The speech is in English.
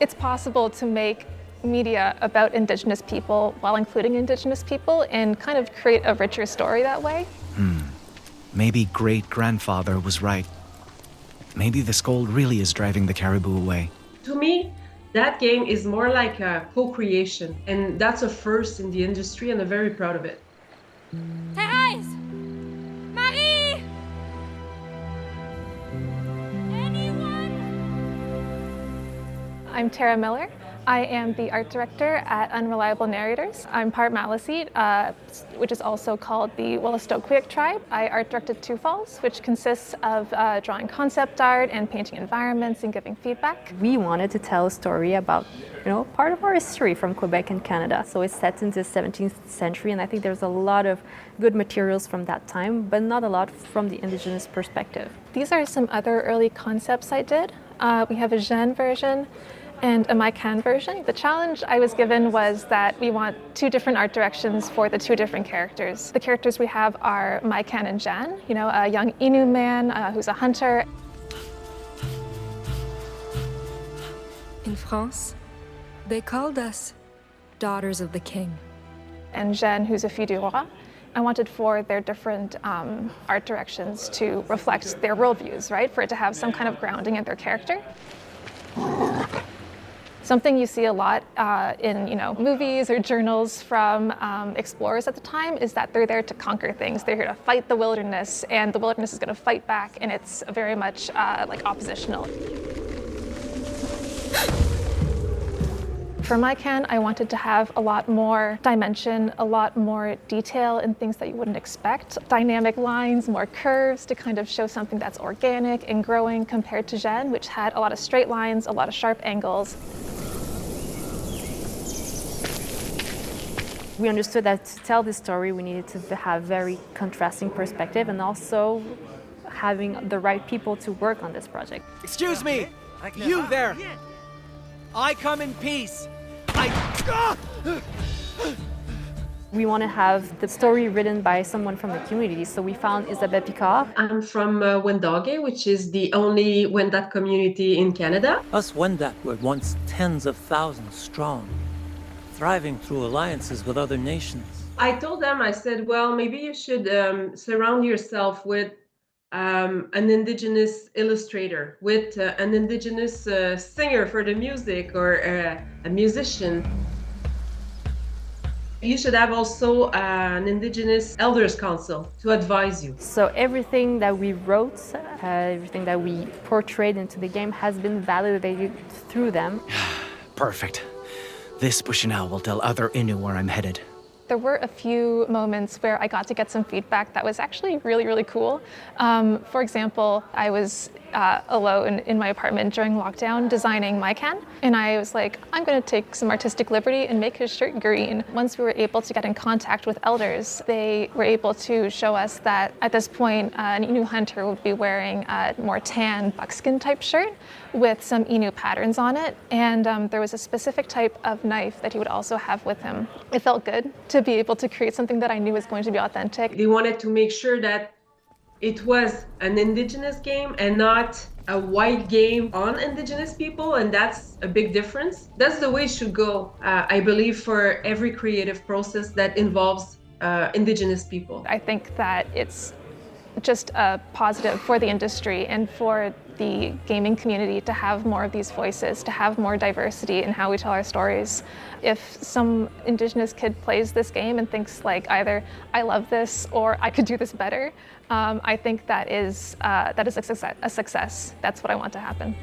it's possible to make media about Indigenous people while including Indigenous people and kind of create a richer story that way. Maybe great-grandfather was right. Maybe the scold really is driving the caribou away. To me, that game is more like a co-creation, and that's a first in the industry, and I'm very proud of it. Thérèse! Marie! Anyone? I'm Tara Miller. I am the art director at Unreliable Narrators. I'm part Maliseet, which is also called the Wolastoqiyik tribe. I art directed Two Falls, which consists of drawing concept art and painting environments and giving feedback. We wanted to tell a story about, part of our history from Quebec and Canada. So it's set in the 17th century, and I think there's a lot of good materials from that time, but not a lot from the Indigenous perspective. These are some other early concepts I did. We have a Jeanne version and a My Can version. The challenge I was given was that we want two different art directions for the two different characters. The characters we have are My Can and Jeanne, a young Innu man who's a hunter. In France, they called us daughters of the king. And Jeanne, who's a fille du roi. I wanted for their different art directions to reflect their worldviews, right? For it to have some kind of grounding in their character. Something you see a lot in movies or journals from explorers at the time is that they're there to conquer things. They're here to fight the wilderness, and the wilderness is going to fight back, and it's very much oppositional. For My Can, I wanted to have a lot more dimension, a lot more detail in things that you wouldn't expect. Dynamic lines, more curves to kind of show something that's organic and growing compared to Jeanne, which had a lot of straight lines, a lot of sharp angles. We understood that to tell this story, we needed to have very contrasting perspective and also having the right people to work on this project. Excuse me! You there! I come in peace! We want to have the story written by someone from the community, so we found Isabelle Picard. I'm from Wendoge, which is the only Wendat community in Canada. Us Wendat were once tens of thousands strong, thriving through alliances with other nations. I told them, I said, well, maybe you should surround yourself with an Indigenous illustrator, with an Indigenous singer for the music, or a musician. You should have also an Indigenous Elders Council to advise you. So everything that we wrote, everything that we portrayed into the game has been validated through them. Perfect. This Bushinal will tell other Innu where I'm headed. There were a few moments where I got to get some feedback that was actually really, really cool. For example, I was alone in my apartment during lockdown designing My Can, and I was like, I'm going to take some artistic liberty and make his shirt green. Once we were able to get in contact with elders, they were able to show us that at this point, an Innu hunter would be wearing a more tan buckskin type shirt with some Innu patterns on it, and there was a specific type of knife that he would also have with him. It felt good to be able to create something that I knew was going to be authentic. They wanted to make sure that it was an Indigenous game and not a white game on Indigenous people, and that's a big difference. That's the way it should go, I believe, for every creative process that involves Indigenous people. I think that it's just a positive for the industry and for the gaming community to have more of these voices, to have more diversity in how we tell our stories. If some Indigenous kid plays this game and thinks like either I love this or I could do this better, I think that is a success. That's what I want to happen.